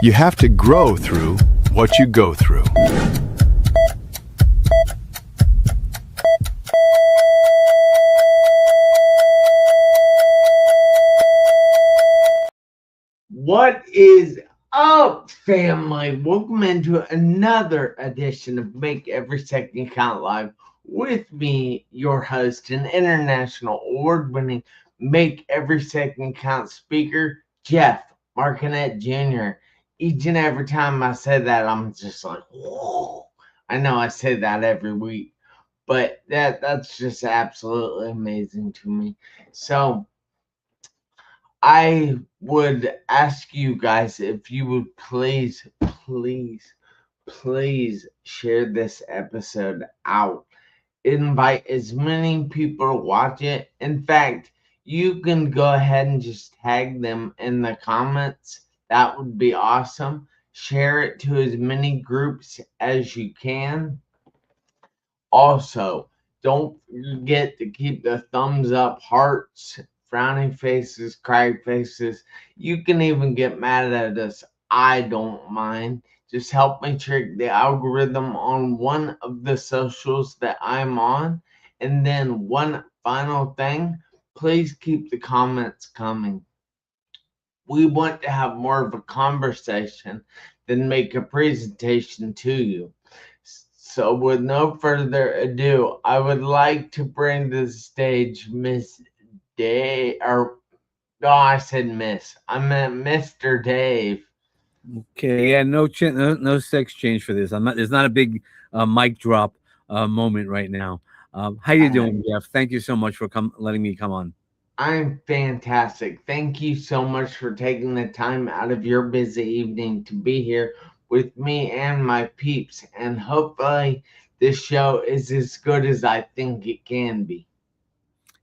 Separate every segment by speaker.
Speaker 1: You have to grow through what you go through.
Speaker 2: What is up, family? Welcome into another edition of Make Every Second Count Live with me, your host and international award-winning Make Every Second Count speaker, Jeff Marconette Jr. Each and every time I say that, I'm just like, whoa. I know I say that every week, but that's just absolutely amazing to me. So I would ask you guys if you would please share this episode out. Invite as many people to watch it. In fact, you can go ahead and just tag them in the comments. That would be awesome. Share it to as many groups as you can. Also, don't forget to keep the thumbs up, hearts, frowning faces, cry faces. You can even get mad at us. I don't mind. Just help me trick the algorithm on one of the socials that I'm on. And then one final thing, please keep the comments coming. We want to have more of a conversation than make a presentation to you. So with no further ado, I would like to bring to the stage Miss Dave, or no, I said Miss. I meant Mr. Dave.
Speaker 3: Okay, yeah, no sex change for this. I'm not. There's not a big mic drop moment right now. How you doing, Jeff? Thank you so much for letting me come on.
Speaker 2: I'm fantastic. Thank you so much for taking the time out of your busy evening to be here with me and my peeps. And hopefully this show is as good as I think it can be.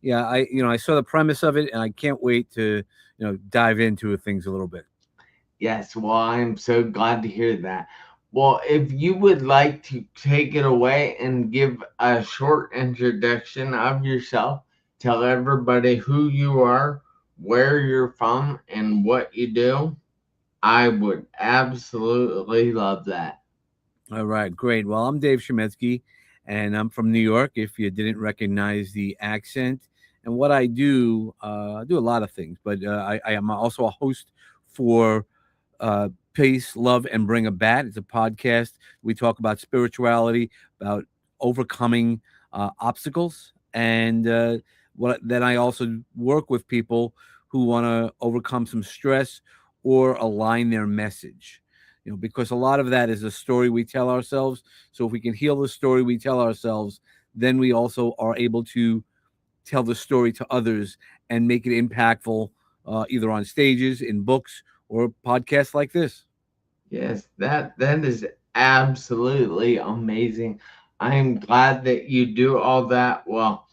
Speaker 3: Yeah, I saw the premise of it, and I can't wait to dive into things a little bit.
Speaker 2: Yes, well, I'm so glad to hear that. Well, if you would like to take it away and give a short introduction of yourself, tell everybody who you are, where you're from, and what you do, I would absolutely love that.
Speaker 3: All right, great. Well, I'm Dave Chametzky, and I'm from New York. If you didn't recognize the accent, and what I do a lot of things, but I am also a host for Peace, Love, and Bring a Bat. It's a podcast. We talk about spirituality, about overcoming obstacles, and then I also work with people who want to overcome some stress or align their message. Because a lot of that is a story we tell ourselves. So if we can heal the story we tell ourselves, then we also are able to tell the story to others and make it impactful, either on stages, in books, or podcasts like this.
Speaker 2: Yes, that is absolutely amazing. I am glad that you do all that. Well,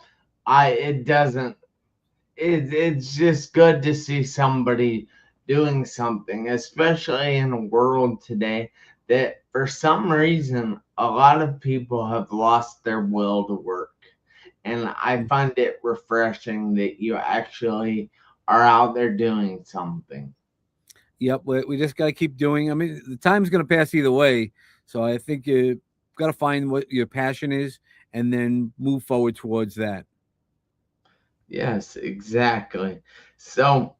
Speaker 2: it doesn't it's just good to see somebody doing something, especially in a world today that for some reason a lot of people have lost their will to work. And I find it refreshing that you actually are out there doing something.
Speaker 3: Yep, we just got to keep doing. I mean, the time's going to pass either way. So I think you got to find what your passion is and then move forward towards that.
Speaker 2: Yes, exactly. So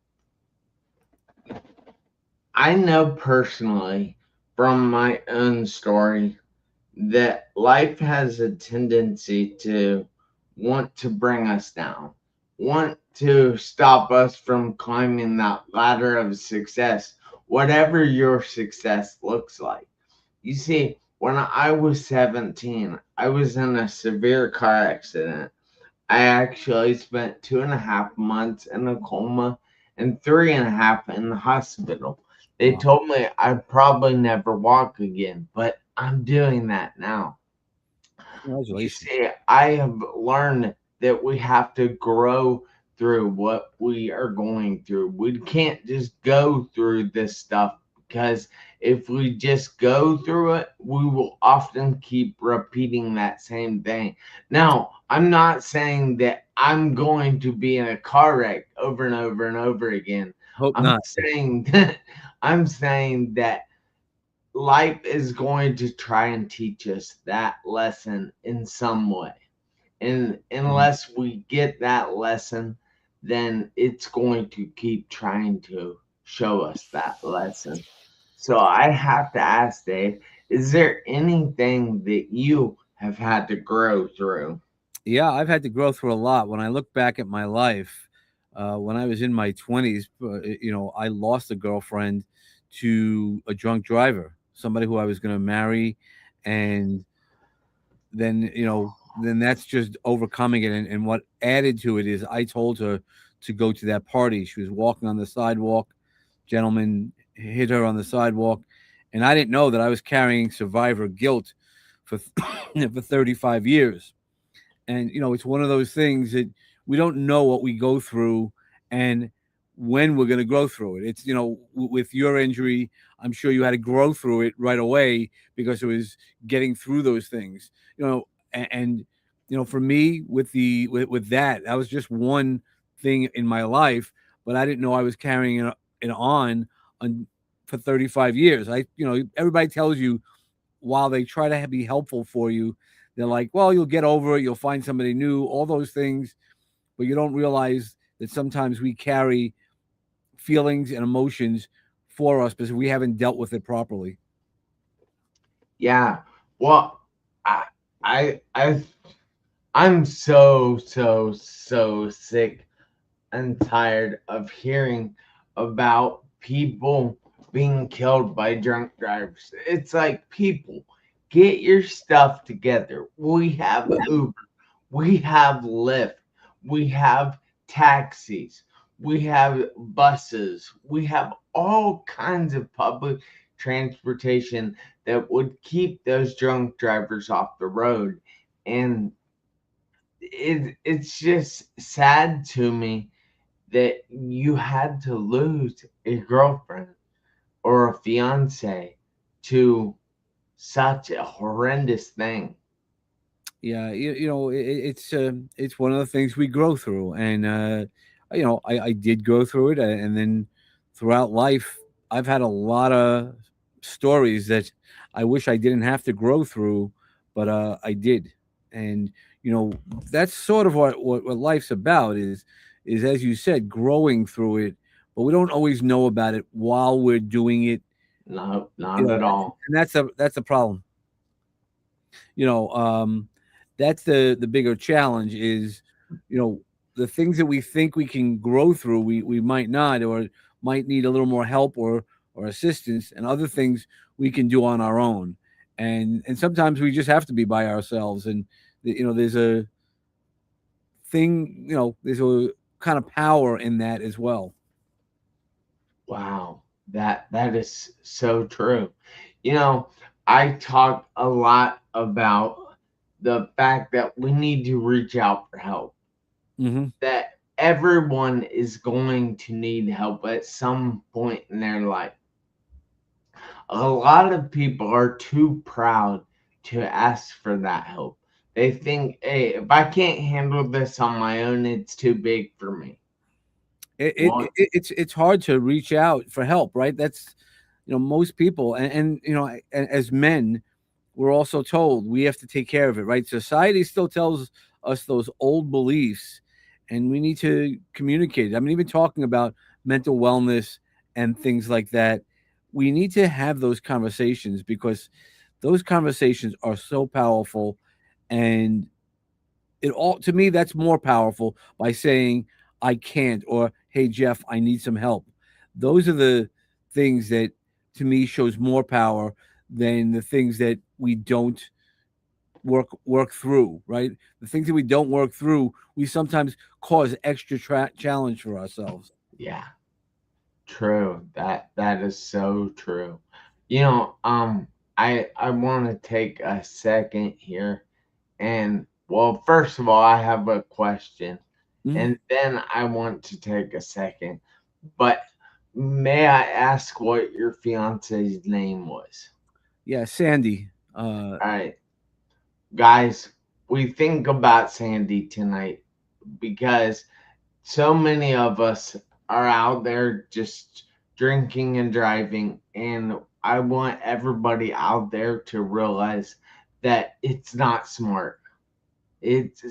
Speaker 2: I know personally from my own story that life has a tendency to want to bring us down, want to stop us from climbing that ladder of success, whatever your success looks like. You see, when I was 17, I was in a severe car accident. I actually spent 2.5 months in a coma and 3.5 in the hospital. They
Speaker 3: Wow.
Speaker 2: told me I'd probably never walk again, but I'm doing that now. You
Speaker 3: Congratulations.
Speaker 2: see, I have learned that we have to grow through what we are going through. We can't just go through this stuff because if we just go through it, we will often keep repeating that same thing. Now, I'm not saying that I'm going to be in a car wreck over and over and over again.
Speaker 3: Hope
Speaker 2: I'm
Speaker 3: not.
Speaker 2: saying that I'm saying that life is going to try and teach us that lesson in some way. And
Speaker 3: Mhm.
Speaker 2: unless we get that lesson, then it's going to keep trying to show us that lesson. So I have to ask Dave, is there anything that you have had to grow through?
Speaker 3: Yeah, I've had to grow through a lot. When I look back at my life, when I was in my 20s, I lost a girlfriend to a drunk driver, somebody who I was going to marry. And then, then that's just overcoming it. And what added to it is I told her to go to that party. She was walking on the sidewalk. Gentleman hit her on the sidewalk. And I didn't know that I was carrying survivor guilt for, for 35 years. And it's one of those things that we don't know what we go through and when we're going to grow through it. It's with your injury, I'm sure you had to grow through it right away because it was getting through those things. And for me with that was just one thing in my life, but I didn't know I was carrying it on for 35 years. Everybody tells you, while they try to be helpful for you, they're like, well, you'll get over it, you'll find somebody new, all those things, but you don't realize that sometimes we carry feelings and emotions for us because we haven't dealt with it properly.
Speaker 2: Yeah. Well, I I I I'm so sick and tired of hearing about people being killed by drunk drivers. It's like, people, get your stuff together. We have Uber, we have Lyft, we have taxis, we have buses, we have all kinds of public transportation that would keep those drunk drivers off the road. And it's just sad to me that you had to lose a girlfriend or a fiance to such a horrendous thing.
Speaker 3: Yeah, it's one of the things we grow through, and I did go through it, and then throughout life, I've had a lot of stories that I wish I didn't have to grow through, but I did. And that's sort of what life's about, is as you said, growing through it, but we don't always know about it while we're doing it.
Speaker 2: No, not at all.
Speaker 3: And that's a problem. you know um that's the bigger challenge is, you know the things that we think we can grow through, we might not, or might need a little more help or assistance, and other things we can do on our own. And sometimes we just have to be by ourselves. And there's a thing, there's a kind of power in that as well.
Speaker 2: Wow, that is so true. You know, I talk a lot about the fact that we need to reach out for help.
Speaker 3: Hmm.
Speaker 2: That everyone is going to need help at some point in their life. A lot of people are too proud to ask for that help. They think, hey, if I can't handle this on my own, it's too big for me. Well,
Speaker 3: It's hard to reach out for help, right? That's, most people, and as men, we're also told we have to take care of it, right? Society still tells us those old beliefs, and we need to communicate it. I mean, even talking about mental wellness and things like that, we need to have those conversations because those conversations are so powerful. And it all, to me, that's more powerful by saying I can't, or hey Jeff, I need some help. Those are the things that, to me, shows more power than the things that we don't work through, right? The things that we don't work through, we sometimes cause extra challenge for ourselves.
Speaker 2: yeah, true. That is so true. You know, I want to take a second here, and well, first of all, I have a question,
Speaker 3: Mhm.
Speaker 2: and then I want to take a second. But may I ask what your fiance's name was?
Speaker 3: Yeah, Sandy.
Speaker 2: All right, guys, we think about Sandy tonight because so many of us are out there just drinking and driving, and I want everybody out there to realize that it's not smart. It's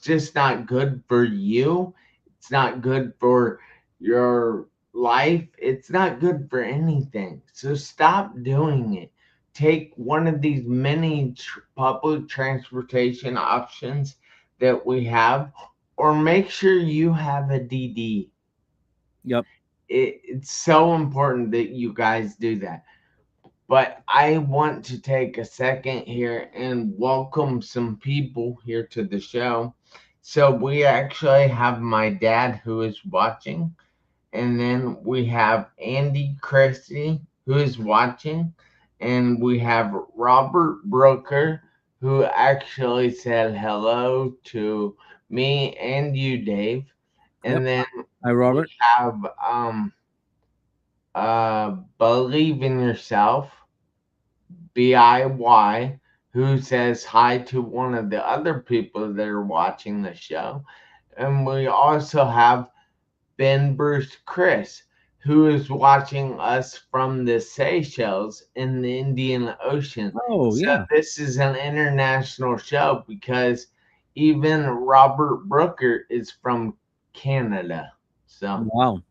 Speaker 2: just not good for you. It's not good for your life. It's not good for anything. So stop doing it. Take one of these many public transportation options that we have, or make sure you have a DD.
Speaker 3: Yep.
Speaker 2: It's so important that you guys do that. But I want to take a second here and welcome some people here to the show. So we actually have my dad who is watching, and then we have Andy Christie who is watching, and we have Robert Brooker who actually said hello to me and you, Dave.
Speaker 3: Yep.
Speaker 2: And then
Speaker 3: Hi,
Speaker 2: we
Speaker 3: Robert.
Speaker 2: have Believe in Yourself, BIY, who says hi to one of the other people that are watching the show. And we also have Ben Bruce Chris, who is watching us from the Seychelles in the Indian Ocean.
Speaker 3: Oh,
Speaker 2: So
Speaker 3: yeah.
Speaker 2: this is an international show because even Robert Brooker is from Canada. So
Speaker 3: Wow.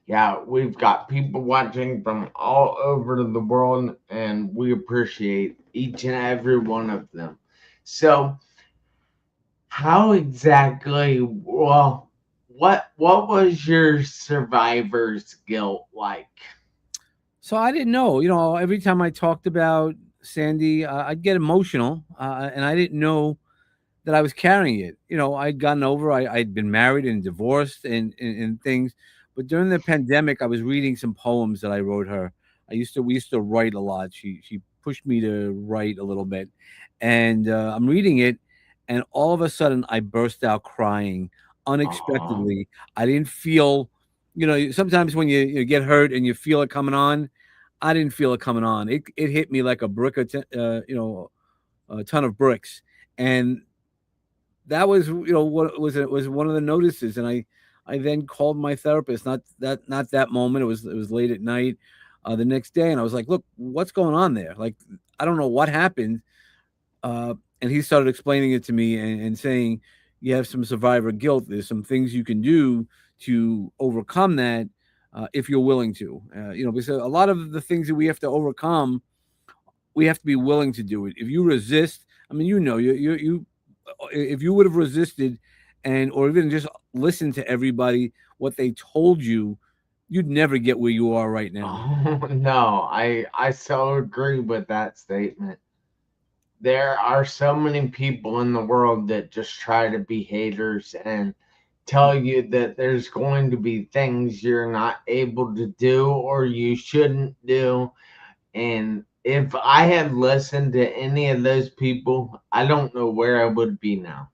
Speaker 2: yeah, we've got people watching from all over the world, and we appreciate each and every one of them. So, how exactly? Well, what was your survivor's guilt like?
Speaker 3: So I didn't know. Every time I talked about Sandy, I'd get emotional, and I didn't know that I was carrying it. I'd gotten over. I'd been married and divorced and things, but during the pandemic, I was reading some poems that I wrote her. We used to write a lot. She pushed me to write a little bit, and I'm reading it, and all of a sudden I burst out crying
Speaker 2: Oh,
Speaker 3: unexpectedly. I didn't feel, sometimes when you get hurt and you feel it coming on, I didn't feel it coming on. It hit me like a brick, a ton of bricks, and that was what was one of the notices. And I then called my therapist, not that moment, it was late at night, the next day, and I was like, look, what's going on there? Like, I don't know what happened. And he started explaining it to me, and saying, you have some survivor guilt, there's some things you can do to overcome that, if you're willing to, because a lot of the things that we have to overcome, we have to be willing to do it. If you resist, I mean, you if you would have resisted, and or even just listened to everybody what they told you, you'd never get where you are right now.
Speaker 2: oh no, I so agree with that statement. There are so many people in the world that just try to be haters and tell you that there's going to be things you're not able to do or you shouldn't do. And if I had listened to any of those people, I don't know where I would be now.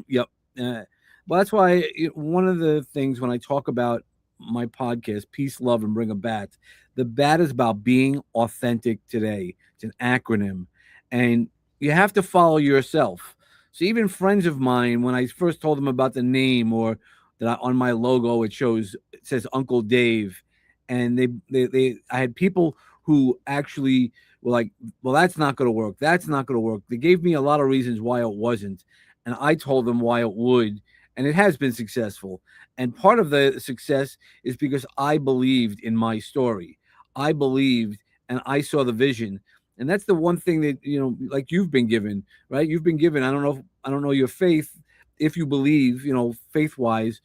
Speaker 3: Yep. Uh, well, that's why one of the things when I talk about my podcast, Peace, Love, and Bring a Bat, the bat is about being authentic today. It's an acronym. And you have to follow yourself. So even friends of mine, when I first told them about the name, or that on my logo it says Uncle Dave, and I had people who actually were like, well, that's not going to work. That's not going to work. They gave me a lot of reasons why it wasn't, and I told them why it would, and it has been successful. And part of the success is because I believed in my story. I believed, and I saw the vision. And that's the one thing that, like you've been given, right? You've been given, I don't know your faith, if you believe, faith wise,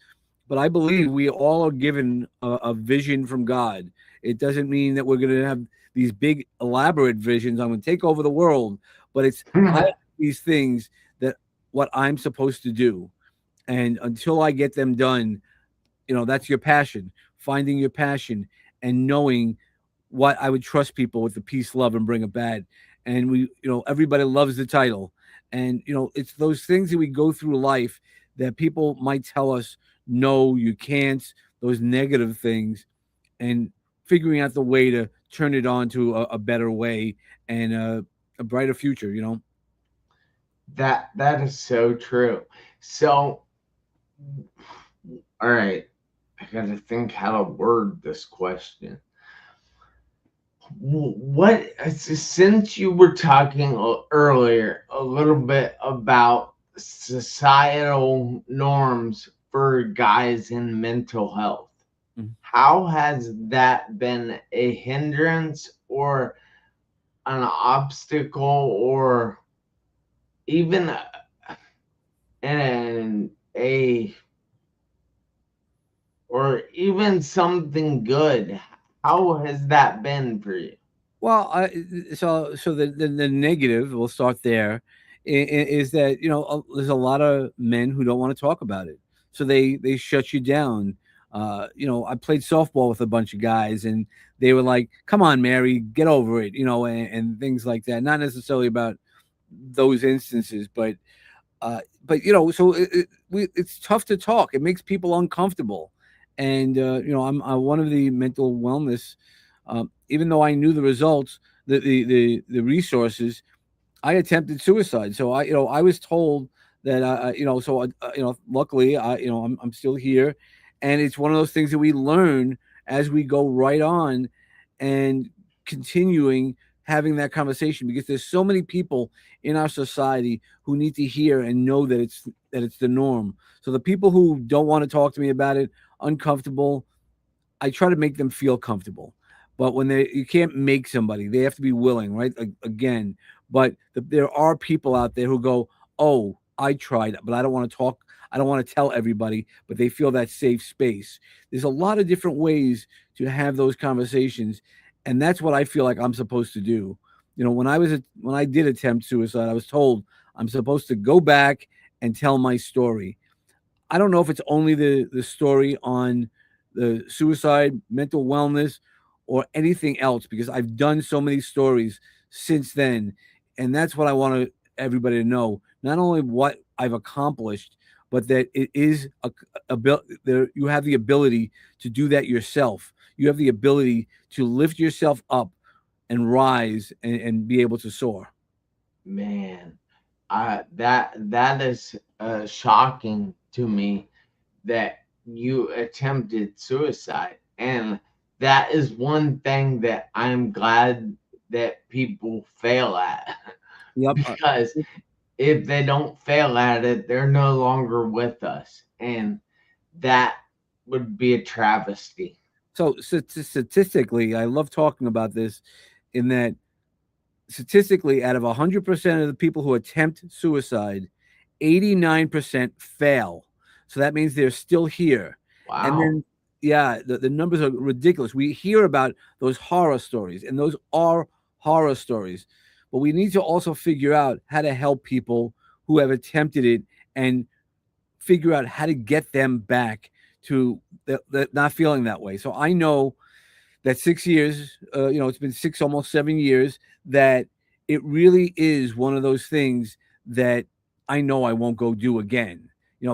Speaker 3: but I believe we all are given a vision from God. It doesn't mean that we're going to have these big elaborate visions. I'm going to take over the world, but it's, I have these things that what I'm supposed to do. And until I get them done, that's your passion, finding your passion, and knowing what I would trust people with the peace, love, and bring a bad. And everybody loves the title. And, it's those things that we go through life that people might tell us, no, you can't, those negative things, and figuring out the way to turn it on to a better way, and a brighter future.
Speaker 2: That is so true. So, all right, I got to think how to word this question. What, since you were talking earlier a little bit about societal norms for guys in mental health,
Speaker 3: Mhm.
Speaker 2: how has that been a hindrance or an obstacle or even an a or even something good? How has that been for you?
Speaker 3: Well, so the negative, we'll start there, is that there's a lot of men who don't want to talk about it, so they shut you down. I played softball with a bunch of guys, and they were like, "Come on, Mary, get over it," and things like that. Not necessarily about those instances, but so it's tough to talk. It makes people uncomfortable, and I'm one of the mental wellness. Even though I knew the results, the resources, I attempted suicide. So I was told that luckily I'm still here, and it's one of those things that we learn as we go right on, and continuing having that conversation, because there's so many people in our society who need to hear and know that it's the norm. So the people who don't want to talk to me about it, uncomfortable, I try to make them feel comfortable. But when you can't make somebody, they have to be willing, right? Again, but there are people out there who go, "Oh, I tried, but I don't want to talk. I don't want to tell everybody," but they feel that safe space. There's a lot of different ways to have those conversations, and that's what I feel like I'm supposed to do. When I did attempt suicide, I was told I'm supposed to go back and tell my story. I don't know if it's only the story on the suicide, mental wellness, or anything else, because I've done so many stories since then, and that's what I want everybody to know. Not only what I've accomplished, but that it is there. You have the ability to do that yourself. You have the ability to lift yourself up and rise and be able to soar.
Speaker 2: Man, that is shocking to me that you attempted suicide, and that is one thing that I'm glad that people fail at.
Speaker 3: Yep.
Speaker 2: Because if they don't fail at it, they're no longer with us, and that would be a travesty.
Speaker 3: So statistically, I love talking about this, in that statistically, out of 100% of the people who attempt suicide, 89% fail. So that means they're still here. And
Speaker 2: Wow.
Speaker 3: then, yeah, the numbers are ridiculous. We hear about those horror stories, and those are horror stories. But we need to also figure out how to help people who have attempted it, and figure out how to get them back to not feeling that way. So I know that 6 years, it's been six, almost 7 years, that it really is one of those things that I know I won't go do again.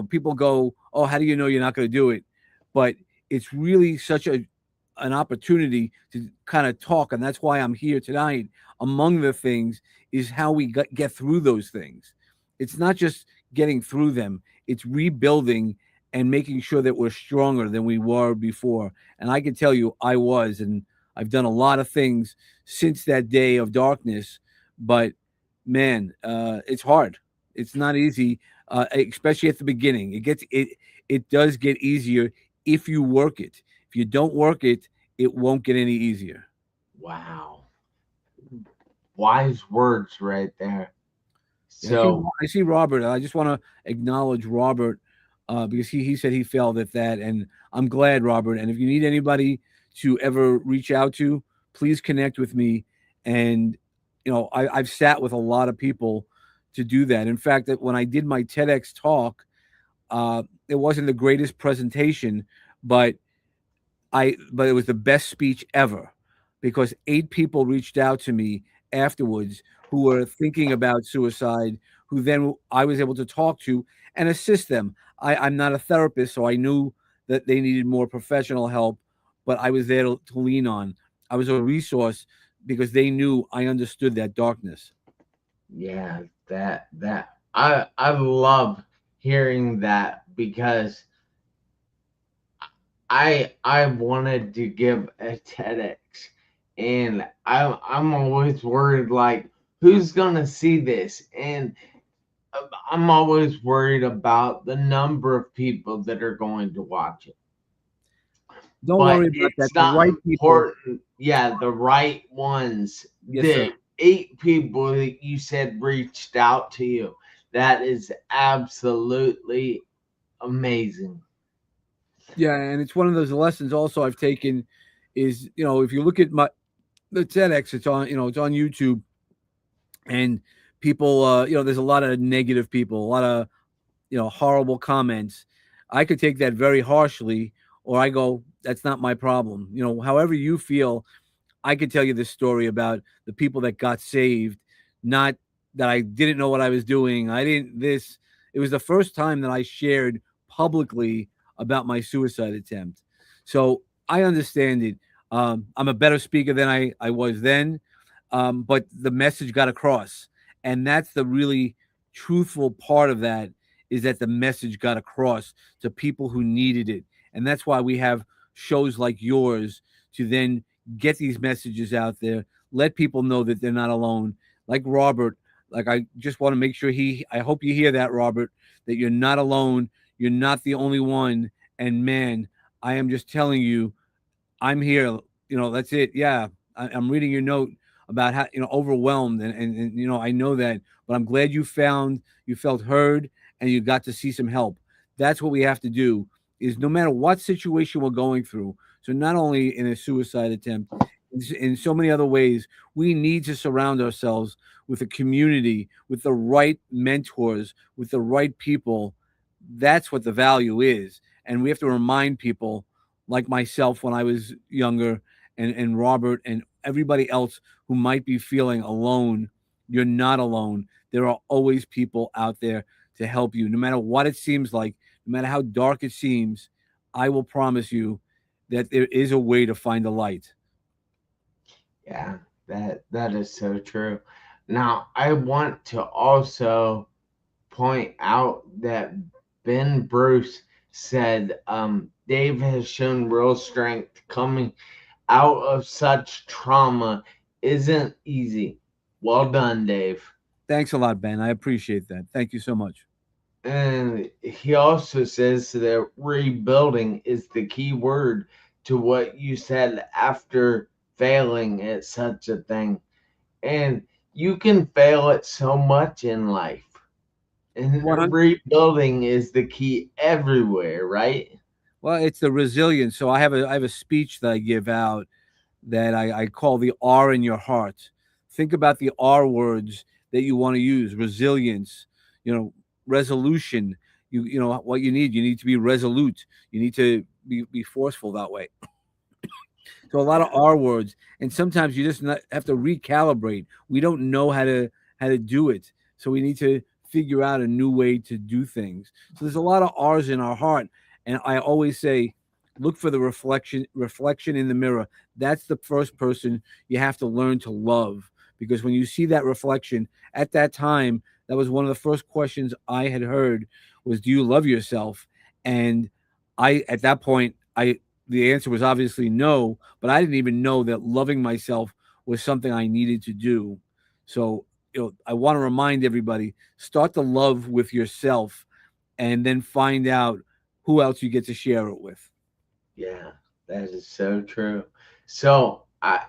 Speaker 3: People go, "Oh, how do you know you're not going to do it?" But it's really such an opportunity to kind of talk, and that's why I'm here tonight. Among the things is how we get through those things. It's not just getting through them; it's rebuilding and making sure that we're stronger than we were before. And I can tell you, I was, and I've done a lot of things since that day of darkness. But man, it's hard. It's not easy, especially at the beginning. It does get easier if you work it. If you don't work it, it won't get any easier.
Speaker 2: Wow. Wise words right there.
Speaker 3: Yeah, I see.
Speaker 2: So,
Speaker 3: I see Robert. I just want to acknowledge Robert, because he said he failed at that, and I'm glad, Robert. And if you need anybody to ever reach out to, please connect with me. And I've sat with a lot of people to do that. In fact, that when I did my TEDx talk, it wasn't the greatest presentation, but but it was the best speech ever, because 8 people reached out to me afterwards who were thinking about suicide, who then I was able to talk to and assist them. I'm not a therapist, so I knew that they needed more professional help, but I was there to lean on. I was a resource because they knew I understood that darkness.
Speaker 2: yeah, that I love hearing that because I wanted to give a TEDx, and I'm always worried, like, who's gonna see this? And I'm always worried about the number of people that are going to watch it.
Speaker 3: Don't
Speaker 2: But
Speaker 3: worry about that.
Speaker 2: it's
Speaker 3: The
Speaker 2: not
Speaker 3: right people.
Speaker 2: important. Yeah, the right ones.
Speaker 3: Yes, sir.
Speaker 2: The 8 people that you said reached out to you. That is absolutely amazing.
Speaker 3: Yeah, and it's one of those lessons also I've taken is, if you look at the TEDx, it's on YouTube, and people, there's a lot of negative people, a lot of, horrible comments. I could take that very harshly, or I go, that's not my problem. However you feel, I could tell you this story about the people that got saved, not that I didn't know what I was doing. I didn't this. It was the first time that I shared publicly about my suicide attempt. So I understand it. I'm a better speaker than I was then, but the message got across. And that's the really truthful part of that, is that the message got across to people who needed it. And that's why we have shows like yours to then get these messages out there, let people know that they're not alone. Like Robert, like I just want to make sure I hope you hear that, Robert, that you're not alone. You're not the only one. And man, I am just telling you, I'm here. That's it. Yeah. I'm reading your note about how, overwhelmed. And, I know that, but I'm glad you felt heard and you got to see some help. That's what we have to do, is no matter what situation we're going through. So not only in a suicide attempt, in so many other ways, we need to surround ourselves with a community, with the right mentors, with the right people. That's what the value is. And we have to remind people like myself when I was younger, and Robert and everybody else who might be feeling alone, you're not alone. There are always people out there to help you, no matter what it seems like, no matter how dark it seems. I will promise you that there is a way to find the light.
Speaker 2: Yeah, that is so true. Now, I want to also point out that Ben Bruce said, Dave has shown real strength. Coming out of such trauma isn't easy. Well done, Dave.
Speaker 3: Thanks a lot, Ben. I appreciate that. Thank you so much.
Speaker 2: And he also says that rebuilding is the key word to what you said after failing at such a thing. And you can fail at so much in life. And
Speaker 3: 100.
Speaker 2: rebuilding is the key everywhere, right?
Speaker 3: Well, it's the resilience. So I have a speech that I give out that I call the R in your heart. Think about the R words that you want to use: resilience, resolution. What you need. You need to be resolute. You need to be forceful that way. So a lot of
Speaker 2: Yeah.
Speaker 3: R words, and sometimes you just have to recalibrate. We don't know how to do it, so we need to figure out a new way to do things. So there's a lot of R's in our heart, and I always say, look for the reflection in the mirror. That's the first person you have to learn to love, because when you see that reflection at that time, that was one of the first questions I had heard was, "Do you love yourself?" And I, at that point, the answer was obviously no, but I didn't even know that loving myself was something I needed to do. So, I want to remind everybody, start to love with yourself and then find out who else you get to share it with.
Speaker 2: Yeah, that is so true. So I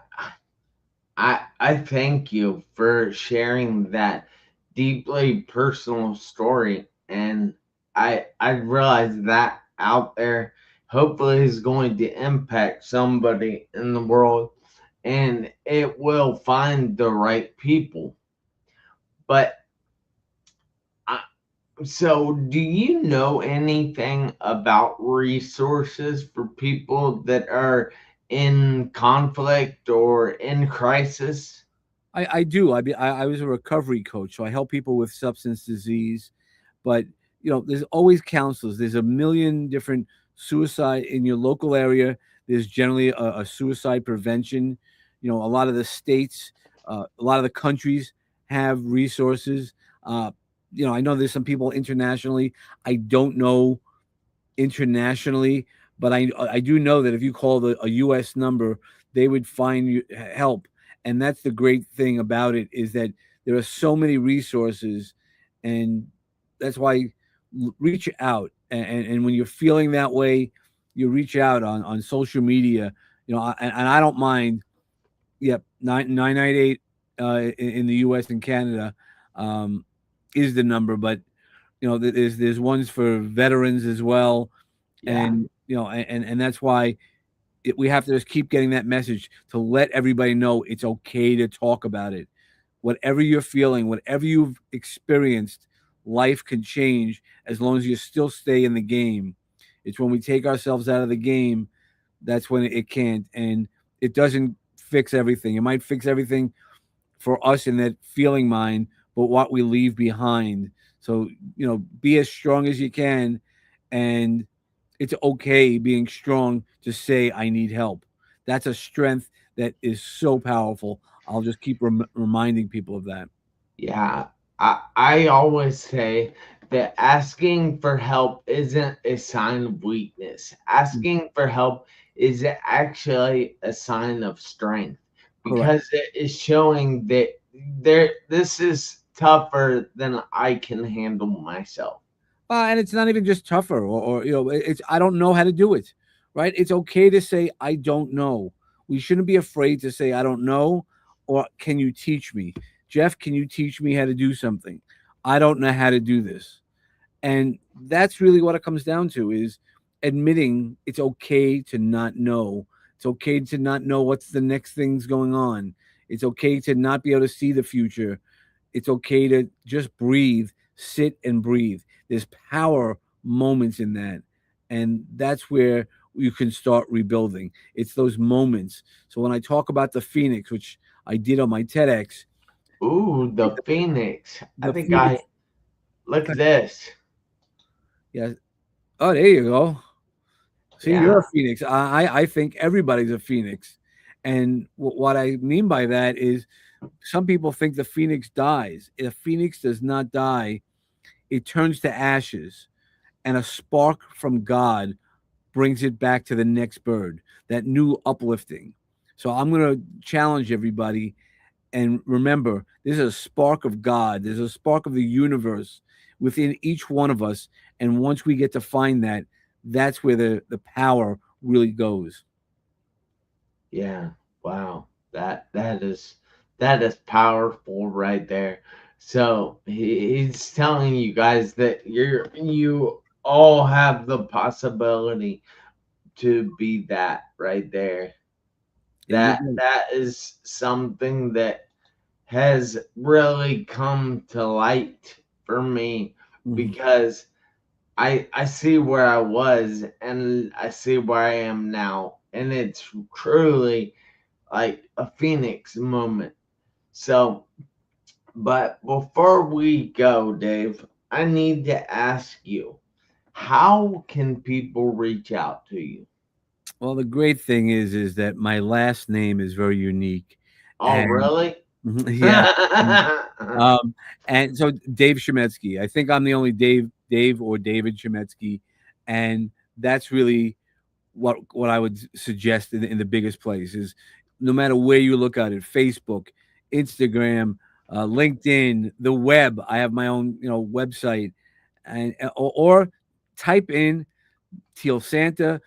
Speaker 2: thank you for sharing that deeply personal story, and I realize that out there hopefully is going to impact somebody in the world, and it will find the right people. But I, so, do you know anything about resources for people that are in conflict or in crisis?
Speaker 3: I do. I was a recovery coach, so I help people with substance disease. But there's always counselors. There's a million different suicide in your local area. There's generally a suicide prevention. A lot of the states, a lot of the countries have resources. I know there's some people internationally. I don't know internationally, but I do know that if you call a U.S. number, they would find you help. And that's the great thing about it, is that there are so many resources, and that's why reach out. And when you're feeling that way, you reach out on social media. And I don't mind. Yep, 998 in the U.S. and Canada um, is the number, but there's ones for veterans as well,
Speaker 2: Yeah.
Speaker 3: and and that's why we have to just keep getting that message to let everybody know it's okay to talk about it. Whatever you're feeling, whatever you've experienced, life can change as long as you still stay in the game. It's when we take ourselves out of the game that's when it can't, and it doesn't fix everything. It might fix everything for us in that feeling mind, but what we leave behind. So, be as strong as you can, and it's okay being strong to say, I need help. That's a strength that is so powerful. I'll just keep reminding people of that.
Speaker 2: Yeah, I always say that asking for help isn't a sign of weakness.
Speaker 3: Mm.
Speaker 2: Asking for help is actually a sign of strength,
Speaker 3: Correct.
Speaker 2: because it is showing that this is tougher than I can handle myself.
Speaker 3: And it's not even just tougher, or it's I don't know how to do it, right? It's okay to say I don't know. We shouldn't be afraid to say I don't know, or can you teach me, Jeff? Can you teach me how to do something? I don't know how to do this, and that's really what it comes down to: is admitting it's okay to not know. It's okay to not know what's the next thing's going on. It's okay to not be able to see the future. It's okay to just breathe, sit and breathe. There's power moments in that. And that's where you can start rebuilding. It's those moments. So when I talk about the Phoenix, which I did on my TEDx,
Speaker 2: Ooh, the Phoenix. I
Speaker 3: the
Speaker 2: think I
Speaker 3: Phoenix,
Speaker 2: look at this.
Speaker 3: yeah. Oh, there you go. See, you're
Speaker 2: Yeah.
Speaker 3: a Phoenix. I think everybody's a Phoenix. And what I mean by that is some people think the Phoenix dies. A Phoenix does not die, it turns to ashes, and a spark from God brings it back to the next bird, that new uplifting. So I'm going to challenge everybody, and remember, there's a spark of God, there's a spark of the universe within each one of us. And once we get to find that, that's where the power really goes.
Speaker 2: Yeah. Wow. That is powerful right there. So he's telling you guys that you all have the possibility to be that right there.
Speaker 3: And you
Speaker 2: That is something that has really come to light for me,
Speaker 3: Mhm.
Speaker 2: because I see where I was and I see where I am now, and it's truly like a phoenix moment. So, but before we go, Dave, I need to ask you, how can people reach out to you?
Speaker 3: Well, the great thing is that my last name is very unique,
Speaker 2: Oh,
Speaker 3: and
Speaker 2: really?
Speaker 3: yeah. Um, and so Dave Chametzky. I think I'm the only Dave or David Chametzky, and that's really what I would suggest in the biggest place is, no matter where you look at it, Facebook, Instagram, LinkedIn, the web. I have my own website, and or type in Teal Santa,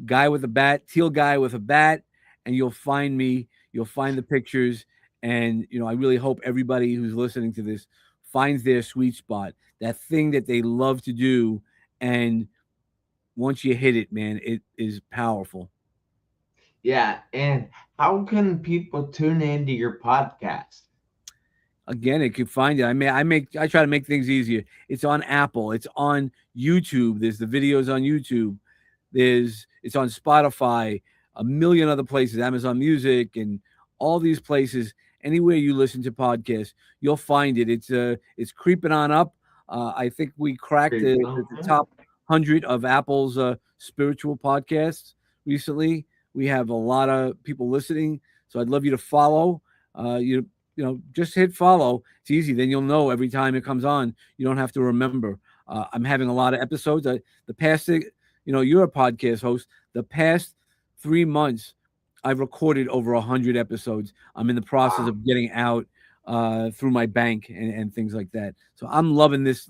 Speaker 3: guy with a bat, teal guy with a bat, and you'll find me. You'll find the pictures, and I really hope everybody who's listening to this finds their sweet spot, that thing that they love to do, and once you hit it, man, it is powerful.
Speaker 2: Yeah, and how can people tune into your podcast?
Speaker 3: Again, it can find it. I try to make things easier. It's on Apple. It's on YouTube. There's the videos on YouTube. It's on Spotify, a million other places, Amazon Music, and all these places. Anywhere you listen to podcasts, you'll find it. It's creeping on up. I think we cracked
Speaker 2: Creeping
Speaker 3: the
Speaker 2: on.
Speaker 3: top 100 of Apple's spiritual podcasts recently. We have a lot of people listening, so I'd love you to follow. Just hit follow. It's easy. Then you'll know every time it comes on. You don't have to remember. I'm having a lot of episodes. The past, you're a podcast host. The past 3 months, I've recorded over 100 episodes. I'm in the process of getting out through my bank and things like that. So I'm loving this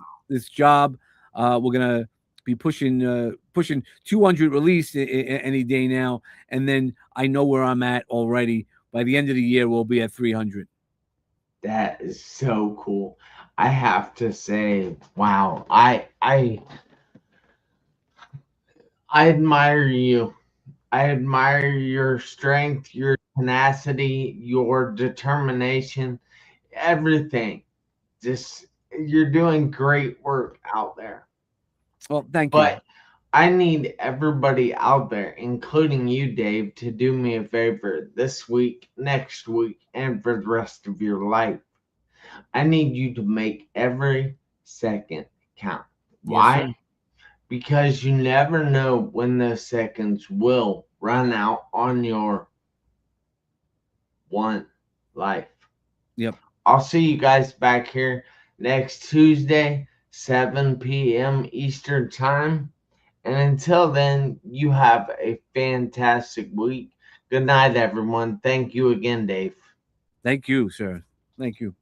Speaker 3: job. We're gonna be pushing 200 release any day now, and then I know where I'm at already. By the end of the year, we'll be at 300.
Speaker 2: That is so cool. I have to say, wow, I admire you. I admire your strength, your tenacity, your determination, everything. Just you're doing great work out there.
Speaker 3: Well, thank you.
Speaker 2: But I need everybody out there, including you, Dave, to do me a favor this week, next week, and for the rest of your life. I need you to make every second count.
Speaker 3: Yes, sir.
Speaker 2: Why? Because you never know when those seconds will run out on your one life.
Speaker 3: Yep.
Speaker 2: I'll see you guys back here next Tuesday, 7 p.m. Eastern Time. And until then, you have a fantastic week. Good night, everyone. Thank you again, Dave.
Speaker 3: Thank you, sir. Thank you.